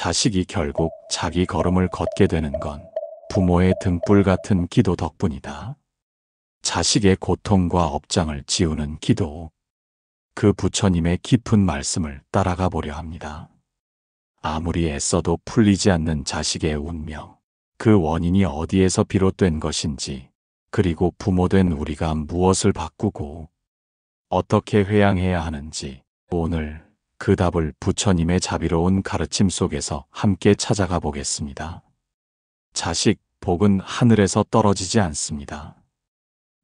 자식이 결국 자기 걸음을 걷게 되는 건 부모의 등불 같은 기도 덕분이다. 자식의 고통과 업장을 지우는 기도. 그 부처님의 깊은 말씀을 따라가 보려 합니다. 아무리 애써도 풀리지 않는 자식의 운명. 그 원인이 어디에서 비롯된 것인지, 그리고 부모된 우리가 무엇을 바꾸고 어떻게 회양해야 하는지, 오늘 그 답을 부처님의 자비로운 가르침 속에서 함께 찾아가 보겠습니다. 자식, 복은 하늘에서 떨어지지 않습니다.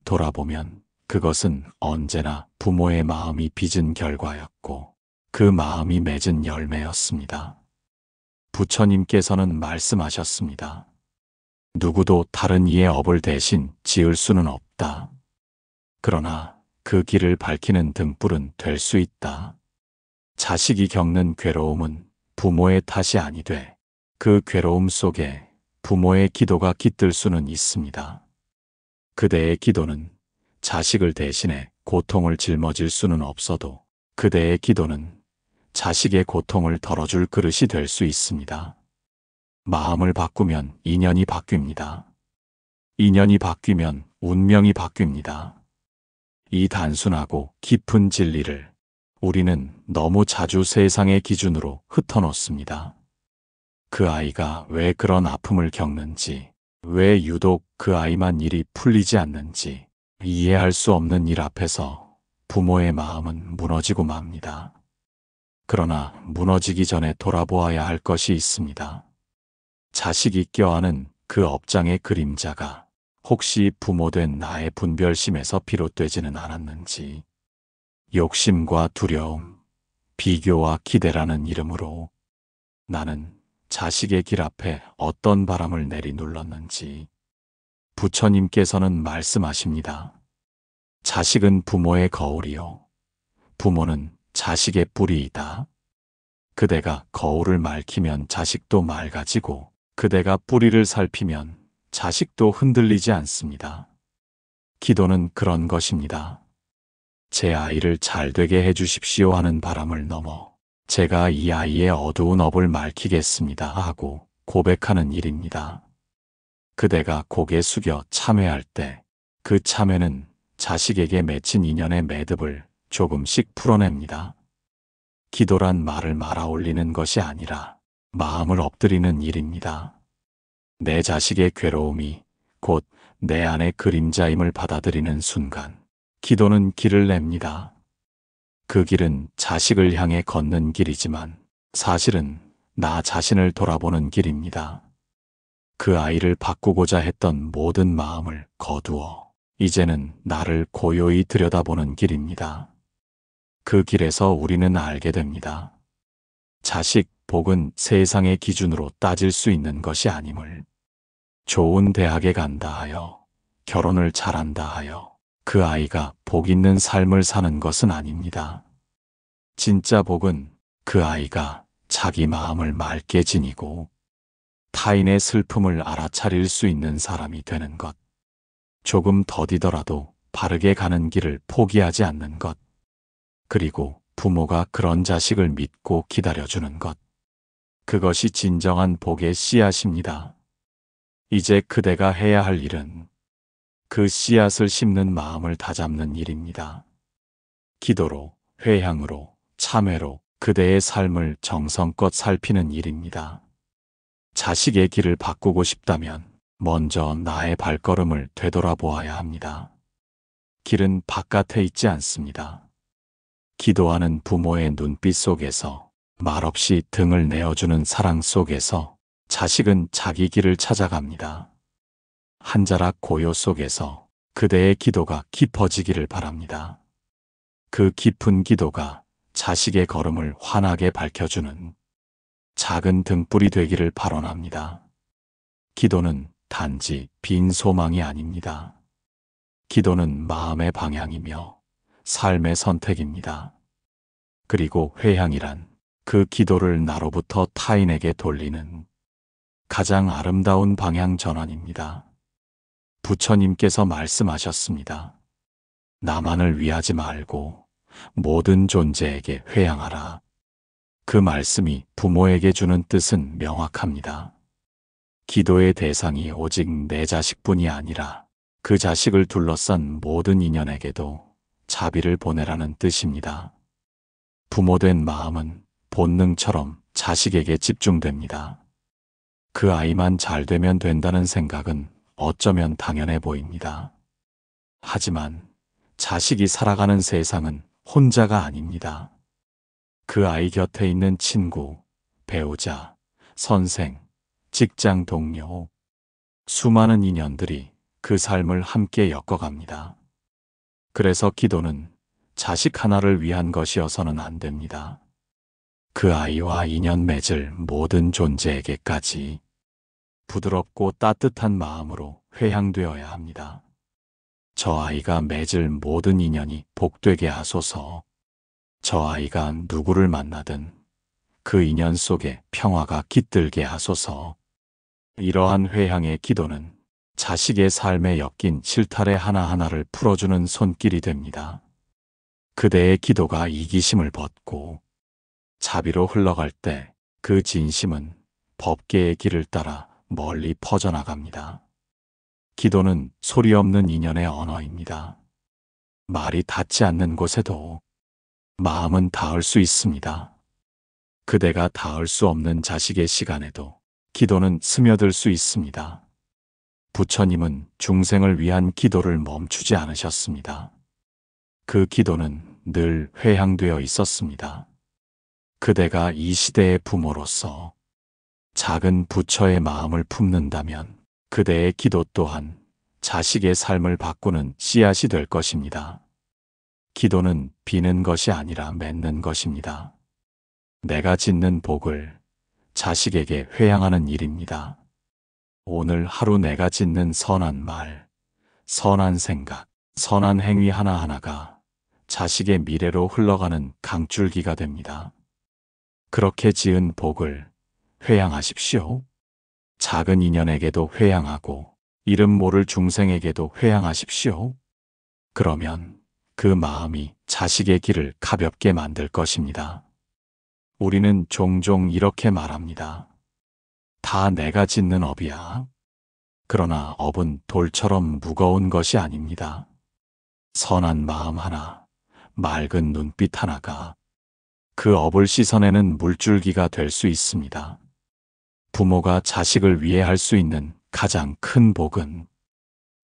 돌아보면 그것은 언제나 부모의 마음이 빚은 결과였고 그 마음이 맺은 열매였습니다. 부처님께서는 말씀하셨습니다. 누구도 다른 이의 업을 대신 지을 수는 없다. 그러나 그 길을 밝히는 등불은 될 수 있다. 자식이 겪는 괴로움은 부모의 탓이 아니되 그 괴로움 속에 부모의 기도가 깃들 수는 있습니다. 그대의 기도는 자식을 대신해 고통을 짊어질 수는 없어도 그대의 기도는 자식의 고통을 덜어줄 그릇이 될 수 있습니다. 마음을 바꾸면 인연이 바뀝니다. 인연이 바뀌면 운명이 바뀝니다. 이 단순하고 깊은 진리를 우리는 너무 자주 세상의 기준으로 흩어놓습니다. 그 아이가 왜 그런 아픔을 겪는지, 왜 유독 그 아이만 일이 풀리지 않는지 이해할 수 없는 일 앞에서 부모의 마음은 무너지고 맙니다. 그러나 무너지기 전에 돌아보아야 할 것이 있습니다. 자식이 껴안은 그 업장의 그림자가 혹시 부모된 나의 분별심에서 비롯되지는 않았는지, 욕심과 두려움, 비교와 기대라는 이름으로 나는 자식의 길 앞에 어떤 바람을 내리눌렀는지 부처님께서는 말씀하십니다. 자식은 부모의 거울이요, 부모는 자식의 뿌리이다. 그대가 거울을 맑히면 자식도 맑아지고 그대가 뿌리를 살피면 자식도 흔들리지 않습니다. 기도는 그런 것입니다. 제 아이를 잘 되게 해주십시오 하는 바람을 넘어 제가 이 아이의 어두운 업을 맑히겠습니다 하고 고백하는 일입니다. 그대가 고개 숙여 참회할 때 그 참회는 자식에게 맺힌 인연의 매듭을 조금씩 풀어냅니다. 기도란 말을 말아 올리는 것이 아니라 마음을 엎드리는 일입니다. 내 자식의 괴로움이 곧 내 안의 그림자임을 받아들이는 순간 기도는 길을 냅니다. 그 길은 자식을 향해 걷는 길이지만 사실은 나 자신을 돌아보는 길입니다. 그 아이를 바꾸고자 했던 모든 마음을 거두어 이제는 나를 고요히 들여다보는 길입니다. 그 길에서 우리는 알게 됩니다. 자식, 복은 세상의 기준으로 따질 수 있는 것이 아님을. 좋은 대학에 간다 하여, 결혼을 잘한다 하여 그 아이가 복 있는 삶을 사는 것은 아닙니다. 진짜 복은 그 아이가 자기 마음을 맑게 지니고 타인의 슬픔을 알아차릴 수 있는 사람이 되는 것. 조금 더디더라도 바르게 가는 길을 포기하지 않는 것. 그리고 부모가 그런 자식을 믿고 기다려주는 것. 그것이 진정한 복의 씨앗입니다. 이제 그대가 해야 할 일은 그 씨앗을 심는 마음을 다잡는 일입니다. 기도로, 회향으로, 참회로 그대의 삶을 정성껏 살피는 일입니다. 자식의 길을 바꾸고 싶다면 먼저 나의 발걸음을 되돌아보아야 합니다. 길은 바깥에 있지 않습니다. 기도하는 부모의 눈빛 속에서, 말없이 등을 내어주는 사랑 속에서 자식은 자기 길을 찾아갑니다. 한 자락 고요 속에서 그대의 기도가 깊어지기를 바랍니다. 그 깊은 기도가 자식의 걸음을 환하게 밝혀주는 작은 등불이 되기를 발언합니다. 기도는 단지 빈 소망이 아닙니다. 기도는 마음의 방향이며 삶의 선택입니다. 그리고 회향이란 그 기도를 나로부터 타인에게 돌리는 가장 아름다운 방향 전환입니다. 부처님께서 말씀하셨습니다. 나만을 위하지 말고 모든 존재에게 회향하라. 그 말씀이 부모에게 주는 뜻은 명확합니다. 기도의 대상이 오직 내 자식뿐이 아니라 그 자식을 둘러싼 모든 인연에게도 자비를 보내라는 뜻입니다. 부모된 마음은 본능처럼 자식에게 집중됩니다. 그 아이만 잘 되면 된다는 생각은 어쩌면 당연해 보입니다. 하지만 자식이 살아가는 세상은 혼자가 아닙니다. 그 아이 곁에 있는 친구, 배우자, 선생, 직장 동료, 수많은 인연들이 그 삶을 함께 엮어갑니다. 그래서 기도는 자식 하나를 위한 것이어서는 안 됩니다. 그 아이와 인연 맺을 모든 존재에게까지 부드럽고 따뜻한 마음으로 회향되어야 합니다. 저 아이가 맺을 모든 인연이 복되게 하소서. 저 아이가 누구를 만나든 그 인연 속에 평화가 깃들게 하소서. 이러한 회향의 기도는 자식의 삶에 엮인 실타래 하나하나를 풀어주는 손길이 됩니다. 그대의 기도가 이기심을 벗고 자비로 흘러갈 때 그 진심은 법계의 길을 따라 멀리 퍼져나갑니다. 기도는 소리 없는 인연의 언어입니다. 말이 닿지 않는 곳에도 마음은 닿을 수 있습니다. 그대가 닿을 수 없는 자식의 시간에도 기도는 스며들 수 있습니다. 부처님은 중생을 위한 기도를 멈추지 않으셨습니다. 그 기도는 늘 회향되어 있었습니다. 그대가 이 시대의 부모로서 작은 부처의 마음을 품는다면 그대의 기도 또한 자식의 삶을 바꾸는 씨앗이 될 것입니다. 기도는 비는 것이 아니라 맺는 것입니다. 내가 짓는 복을 자식에게 회양하는 일입니다. 오늘 하루 내가 짓는 선한 말, 선한 생각, 선한 행위 하나하나가 자식의 미래로 흘러가는 강줄기가 됩니다. 그렇게 지은 복을 회양하십시오. 작은 인연에게도 회양하고 이름 모를 중생에게도 회양하십시오. 그러면 그 마음이 자식의 길을 가볍게 만들 것입니다. 우리는 종종 이렇게 말합니다. 다 내가 짓는 업이야. 그러나 업은 돌처럼 무거운 것이 아닙니다. 선한 마음 하나, 맑은 눈빛 하나가 그 업을 씻어내는 물줄기가 될 수 있습니다. 부모가 자식을 위해 할 수 있는 가장 큰 복은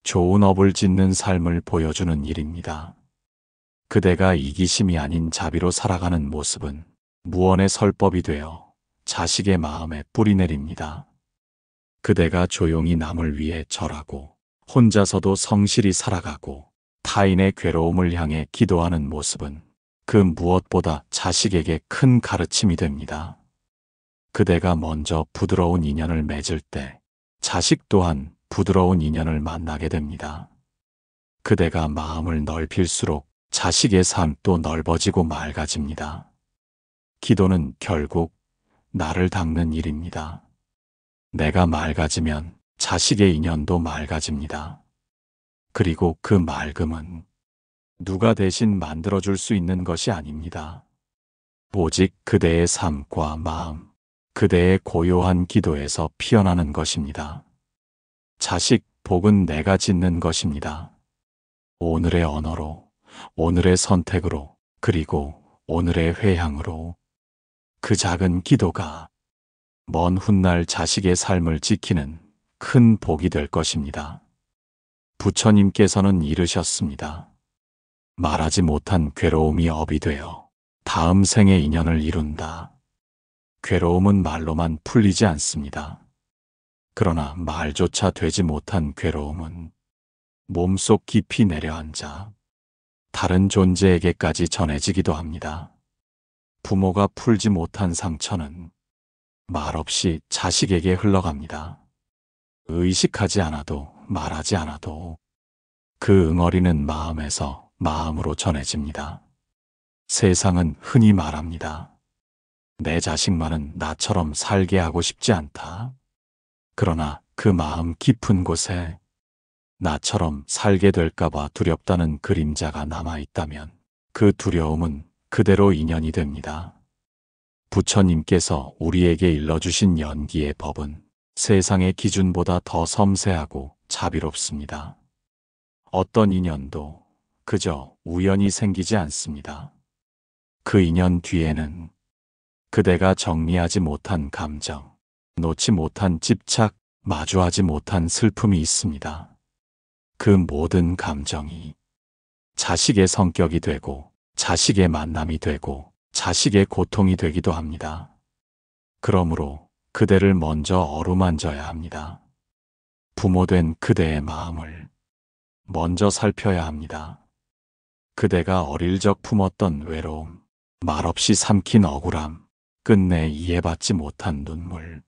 좋은 업을 짓는 삶을 보여주는 일입니다. 그대가 이기심이 아닌 자비로 살아가는 모습은 무언의 설법이 되어 자식의 마음에 뿌리 내립니다. 그대가 조용히 남을 위해 절하고 혼자서도 성실히 살아가고 타인의 괴로움을 향해 기도하는 모습은 그 무엇보다 자식에게 큰 가르침이 됩니다. 그대가 먼저 부드러운 인연을 맺을 때 자식 또한 부드러운 인연을 만나게 됩니다. 그대가 마음을 넓힐수록 자식의 삶도 넓어지고 맑아집니다. 기도는 결국 나를 닦는 일입니다. 내가 맑아지면 자식의 인연도 맑아집니다. 그리고 그 맑음은 누가 대신 만들어줄 수 있는 것이 아닙니다. 오직 그대의 삶과 마음, 그대의 고요한 기도에서 피어나는 것입니다. 자식 복은 내가 짓는 것입니다. 오늘의 언어로, 오늘의 선택으로, 그리고 오늘의 회향으로 그 작은 기도가 먼 훗날 자식의 삶을 지키는 큰 복이 될 것입니다. 부처님께서는 이르셨습니다. 말하지 못한 괴로움이 업이 되어 다음 생의 인연을 이룬다. 괴로움은 말로만 풀리지 않습니다. 그러나 말조차 되지 못한 괴로움은 몸속 깊이 내려앉아 다른 존재에게까지 전해지기도 합니다. 부모가 풀지 못한 상처는 말없이 자식에게 흘러갑니다. 의식하지 않아도 말하지 않아도 그 응어리는 마음에서 마음으로 전해집니다. 세상은 흔히 말합니다. 내 자식만은 나처럼 살게 하고 싶지 않다. 그러나 그 마음 깊은 곳에 나처럼 살게 될까봐 두렵다는 그림자가 남아있다면 그 두려움은 그대로 인연이 됩니다. 부처님께서 우리에게 일러주신 연기의 법은 세상의 기준보다 더 섬세하고 자비롭습니다. 어떤 인연도 그저 우연히 생기지 않습니다. 그 인연 뒤에는 그대가 정리하지 못한 감정, 놓지 못한 집착, 마주하지 못한 슬픔이 있습니다. 그 모든 감정이 자식의 성격이 되고 자식의 만남이 되고 자식의 고통이 되기도 합니다. 그러므로 그대를 먼저 어루만져야 합니다. 부모된 그대의 마음을 먼저 살펴야 합니다. 그대가 어릴 적 품었던 외로움, 말없이 삼킨 억울함, 끝내 이해받지 못한 눈물,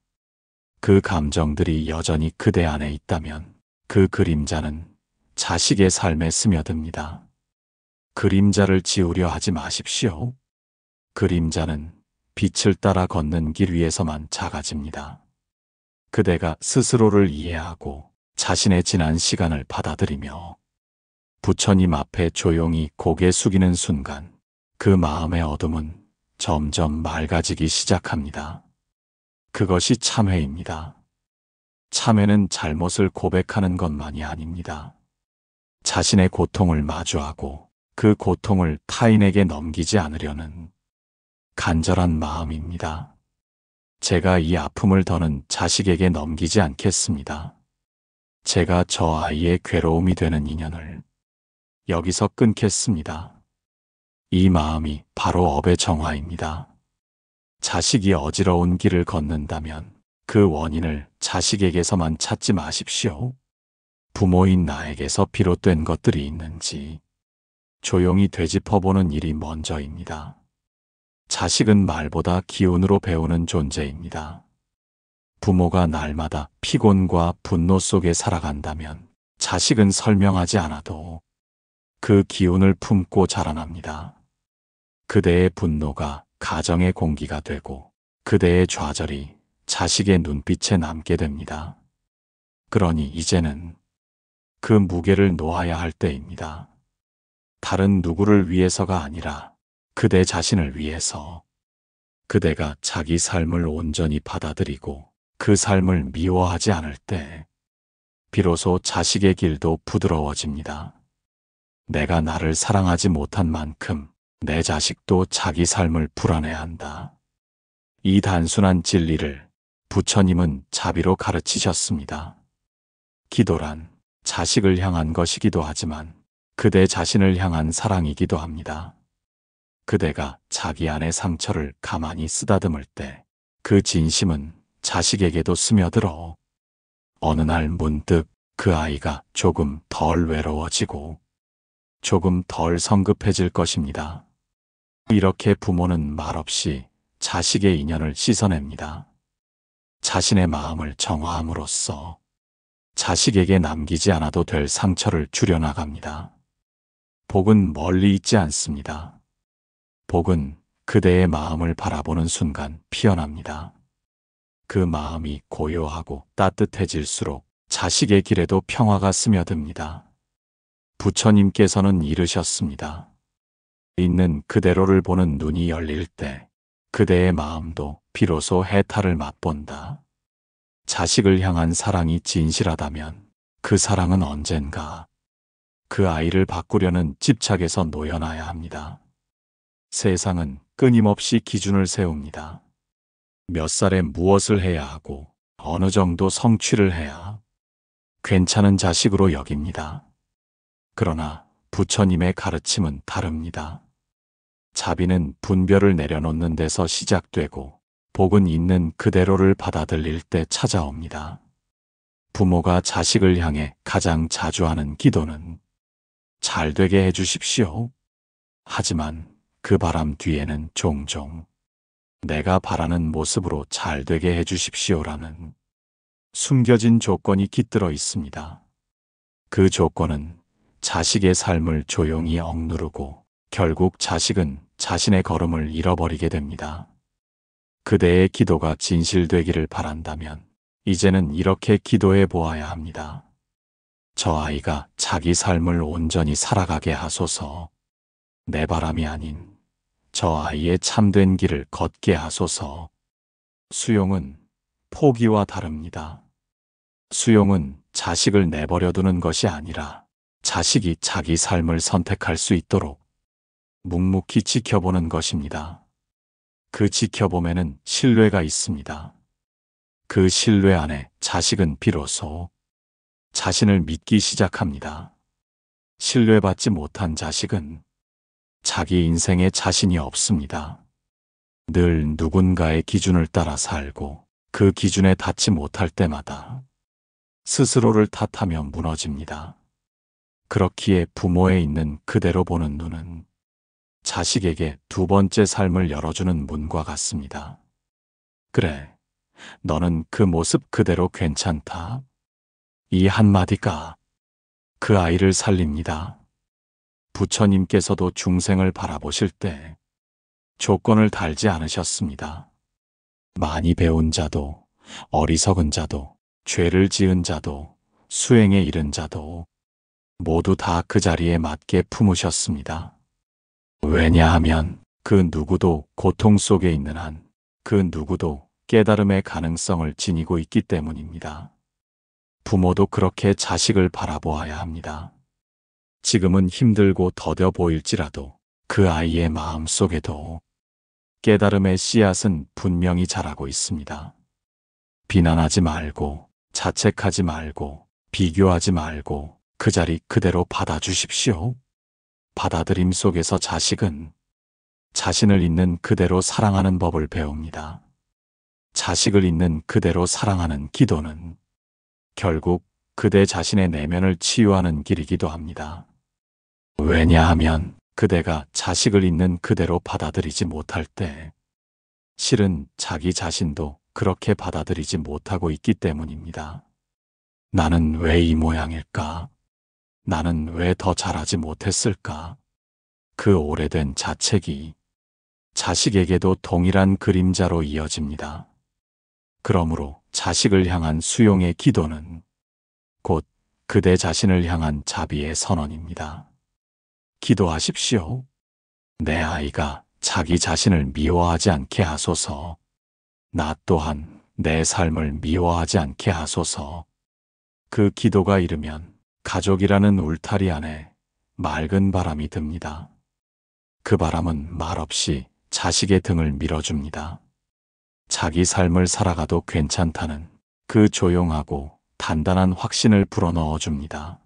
그 감정들이 여전히 그대 안에 있다면 그 그림자는 자식의 삶에 스며듭니다. 그림자를 지우려 하지 마십시오. 그림자는 빛을 따라 걷는 길 위에서만 작아집니다. 그대가 스스로를 이해하고 자신의 지난 시간을 받아들이며 부처님 앞에 조용히 고개 숙이는 순간 그 마음의 어둠은 점점 맑아지기 시작합니다. 그것이 참회입니다. 참회는 잘못을 고백하는 것만이 아닙니다. 자신의 고통을 마주하고 그 고통을 타인에게 넘기지 않으려는 간절한 마음입니다. 제가 이 아픔을 더는 자식에게 넘기지 않겠습니다. 제가 저 아이의 괴로움이 되는 인연을 여기서 끊겠습니다. 이 마음이 바로 업의 정화입니다. 자식이 어지러운 길을 걷는다면 그 원인을 자식에게서만 찾지 마십시오. 부모인 나에게서 비롯된 것들이 있는지 조용히 되짚어보는 일이 먼저입니다. 자식은 말보다 기운으로 배우는 존재입니다. 부모가 날마다 피곤과 분노 속에 살아간다면 자식은 설명하지 않아도 그 기운을 품고 자라납니다. 그대의 분노가 가정의 공기가 되고 그대의 좌절이 자식의 눈빛에 남게 됩니다. 그러니 이제는 그 무게를 놓아야 할 때입니다. 다른 누구를 위해서가 아니라 그대 자신을 위해서. 그대가 자기 삶을 온전히 받아들이고 그 삶을 미워하지 않을 때 비로소 자식의 길도 부드러워집니다. 내가 나를 사랑하지 못한 만큼 내 자식도 자기 삶을 불안해한다. 이 단순한 진리를 부처님은 자비로 가르치셨습니다. 기도란 자식을 향한 것이기도 하지만 그대 자신을 향한 사랑이기도 합니다. 그대가 자기 안의 상처를 가만히 쓰다듬을 때 그 진심은 자식에게도 스며들어 어느 날 문득 그 아이가 조금 덜 외로워지고 조금 덜 성급해질 것입니다. 이렇게 부모는 말없이 자식의 인연을 씻어냅니다. 자신의 마음을 정화함으로써 자식에게 남기지 않아도 될 상처를 줄여나갑니다. 복은 멀리 있지 않습니다. 복은 그대의 마음을 바라보는 순간 피어납니다. 그 마음이 고요하고 따뜻해질수록 자식의 길에도 평화가 스며듭니다. 부처님께서는 이르셨습니다. 있는 그대로를 보는 눈이 열릴 때 그대의 마음도 비로소 해탈을 맛본다. 자식을 향한 사랑이 진실하다면 그 사랑은 언젠가 그 아이를 바꾸려는 집착에서 놓여놔야 합니다. 세상은 끊임없이 기준을 세웁니다. 몇 살에 무엇을 해야 하고 어느 정도 성취를 해야 괜찮은 자식으로 여깁니다. 그러나 부처님의 가르침은 다릅니다. 자비는 분별을 내려놓는 데서 시작되고 복은 있는 그대로를 받아들일 때 찾아옵니다. 부모가 자식을 향해 가장 자주 하는 기도는 잘 되게 해주십시오. 하지만 그 바람 뒤에는 종종 내가 바라는 모습으로 잘 되게 해주십시오라는 숨겨진 조건이 깃들어 있습니다. 그 조건은 자식의 삶을 조용히 억누르고 결국 자식은 자신의 걸음을 잃어버리게 됩니다. 그대의 기도가 진실되기를 바란다면 이제는 이렇게 기도해 보아야 합니다. 저 아이가 자기 삶을 온전히 살아가게 하소서. 내 바람이 아닌 저 아이의 참된 길을 걷게 하소서. 수용은 포기와 다릅니다. 수용은 자식을 내버려 두는 것이 아니라 자식이 자기 삶을 선택할 수 있도록 묵묵히 지켜보는 것입니다. 그 지켜봄에는 신뢰가 있습니다. 그 신뢰 안에 자식은 비로소 자신을 믿기 시작합니다. 신뢰받지 못한 자식은 자기 인생에 자신이 없습니다. 늘 누군가의 기준을 따라 살고 그 기준에 닿지 못할 때마다 스스로를 탓하며 무너집니다. 그렇기에 부모에 있는 그대로 보는 눈은 자식에게 두 번째 삶을 열어주는 문과 같습니다. 그래, 너는 그 모습 그대로 괜찮다. 이 한마디가 그 아이를 살립니다. 부처님께서도 중생을 바라보실 때 조건을 달지 않으셨습니다. 많이 배운 자도, 어리석은 자도, 죄를 지은 자도, 수행에 이른 자도 모두 다 그 자리에 맞게 품으셨습니다. 왜냐하면 그 누구도 고통 속에 있는 한 그 누구도 깨달음의 가능성을 지니고 있기 때문입니다. 부모도 그렇게 자식을 바라보아야 합니다. 지금은 힘들고 더뎌 보일지라도 그 아이의 마음 속에도 깨달음의 씨앗은 분명히 자라고 있습니다. 비난하지 말고, 자책하지 말고, 비교하지 말고 그 자리 그대로 받아주십시오. 받아들임 속에서 자식은 자신을 있는 그대로 사랑하는 법을 배웁니다. 자식을 있는 그대로 사랑하는 기도는 결국 그대 자신의 내면을 치유하는 길이기도 합니다. 왜냐하면 그대가 자식을 있는 그대로 받아들이지 못할 때 실은 자기 자신도 그렇게 받아들이지 못하고 있기 때문입니다. 나는 왜 이 모양일까? 나는 왜 더 잘하지 못했을까? 그 오래된 자책이 자식에게도 동일한 그림자로 이어집니다. 그러므로 자식을 향한 수용의 기도는 곧 그대 자신을 향한 자비의 선언입니다. 기도하십시오. 내 아이가 자기 자신을 미워하지 않게 하소서. 나 또한 내 삶을 미워하지 않게 하소서. 그 기도가 이르면 가족이라는 울타리 안에 맑은 바람이 듭니다. 그 바람은 말없이 자식의 등을 밀어줍니다. 자기 삶을 살아가도 괜찮다는 그 조용하고 단단한 확신을 불어넣어줍니다.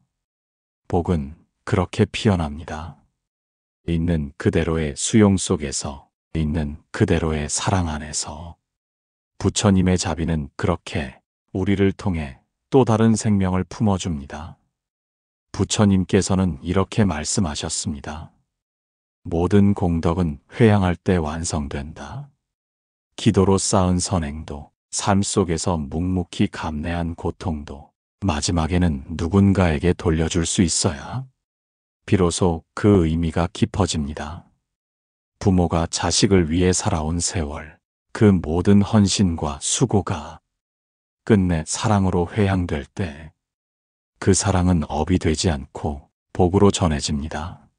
복은 그렇게 피어납니다. 있는 그대로의 수용 속에서, 있는 그대로의 사랑 안에서 부처님의 자비는 그렇게 우리를 통해 또 다른 생명을 품어줍니다. 부처님께서는 이렇게 말씀하셨습니다. 모든 공덕은 회양할 때 완성된다. 기도로 쌓은 선행도, 삶 속에서 묵묵히 감내한 고통도 마지막에는 누군가에게 돌려줄 수 있어야 비로소 그 의미가 깊어집니다. 부모가 자식을 위해 살아온 세월, 그 모든 헌신과 수고가 끝내 사랑으로 회양될 때 그 사랑은 업이 되지 않고 복으로 전해집니다.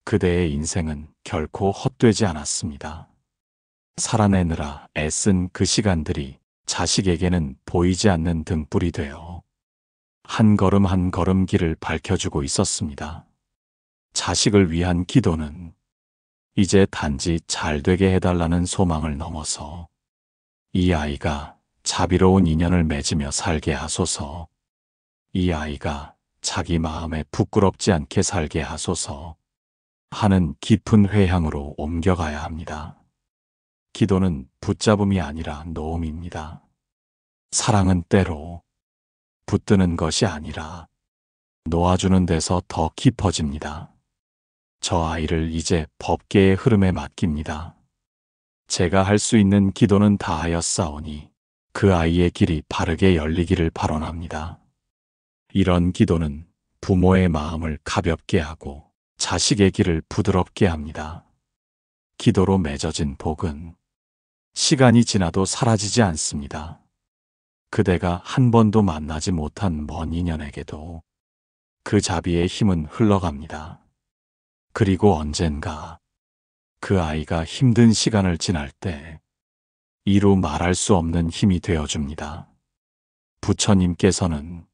그대의 인생은 결코 헛되지 않았습니다. 살아내느라 애쓴 그 시간들이 자식에게는 보이지 않는 등불이 되어 한 걸음 한 걸음 길을 밝혀주고 있었습니다. 자식을 위한 기도는 이제 단지 잘되게 해달라는 소망을 넘어서 이 아이가 자비로운 인연을 맺으며 살게 하소서. 이 아이가 자기 마음에 부끄럽지 않게 살게 하소서 하는 깊은 회향으로 옮겨가야 합니다. 기도는 붙잡음이 아니라 놓음입니다. 사랑은 때로 붙드는 것이 아니라 놓아주는 데서 더 깊어집니다. 저 아이를 이제 법계의 흐름에 맡깁니다. 제가 할 수 있는 기도는 다 하였사오니 그 아이의 길이 바르게 열리기를 발언합니다. 이런 기도는 부모의 마음을 가볍게 하고 자식의 길을 부드럽게 합니다. 기도로 맺어진 복은 시간이 지나도 사라지지 않습니다. 그대가 한 번도 만나지 못한 먼 인연에게도 그 자비의 힘은 흘러갑니다. 그리고 언젠가 그 아이가 힘든 시간을 지날 때 이루 말할 수 없는 힘이 되어줍니다. 부처님께서는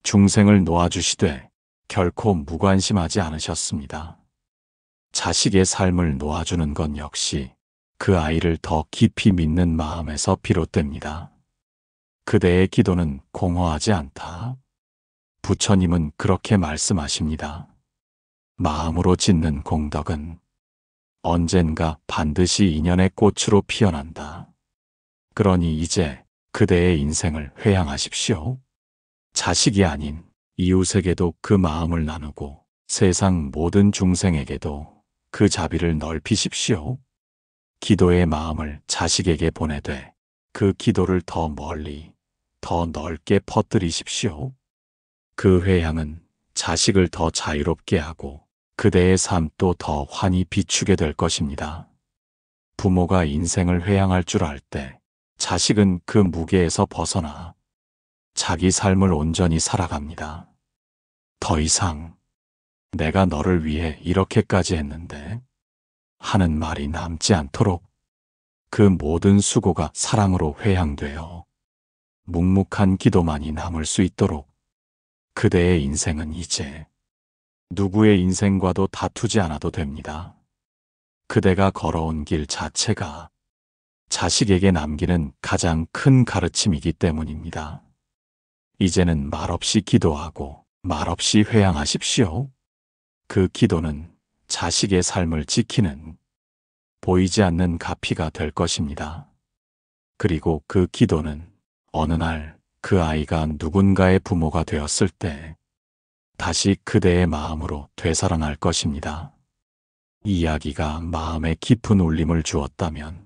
중생을 놓아주시되 결코 무관심하지 않으셨습니다. 자식의 삶을 놓아주는 건 역시 그 아이를 더 깊이 믿는 마음에서 비롯됩니다. 그대의 기도는 공허하지 않다. 부처님은 그렇게 말씀하십니다. 마음으로 짓는 공덕은 언젠가 반드시 인연의 꽃으로 피어난다. 그러니 이제 그대의 인생을 회양하십시오. 자식이 아닌 이웃에게도 그 마음을 나누고 세상 모든 중생에게도 그 자비를 넓히십시오. 기도의 마음을 자식에게 보내되 그 기도를 더 멀리, 더 넓게 퍼뜨리십시오. 그 회양은 자식을 더 자유롭게 하고 그대의 삶도 더 환히 비추게 될 것입니다. 부모가 인생을 회양할 줄 알 때 자식은 그 무게에서 벗어나 자기 삶을 온전히 살아갑니다. 더 이상 내가 너를 위해 이렇게까지 했는데 하는 말이 남지 않도록 그 모든 수고가 사랑으로 회양되어 묵묵한 기도만이 남을 수 있도록 그대의 인생은 이제 누구의 인생과도 다투지 않아도 됩니다. 그대가 걸어온 길 자체가 자식에게 남기는 가장 큰 가르침이기 때문입니다. 이제는 말없이 기도하고 말없이 회양하십시오. 그 기도는 자식의 삶을 지키는 보이지 않는 가피가 될 것입니다. 그리고 그 기도는 어느 날 그 아이가 누군가의 부모가 되었을 때 다시 그대의 마음으로 되살아날 것입니다. 이 이야기가 마음에 깊은 울림을 주었다면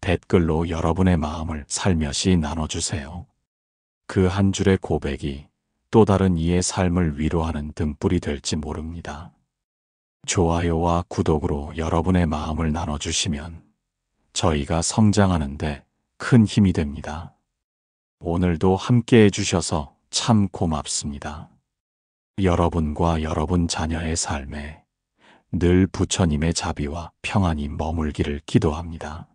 댓글로 여러분의 마음을 살며시 나눠주세요. 그 한 줄의 고백이 또 다른 이의 삶을 위로하는 등불이 될지 모릅니다. 좋아요와 구독으로 여러분의 마음을 나눠주시면 저희가 성장하는데 큰 힘이 됩니다. 오늘도 함께 해주셔서 참 고맙습니다. 여러분과 여러분 자녀의 삶에 늘 부처님의 자비와 평안이 머물기를 기도합니다.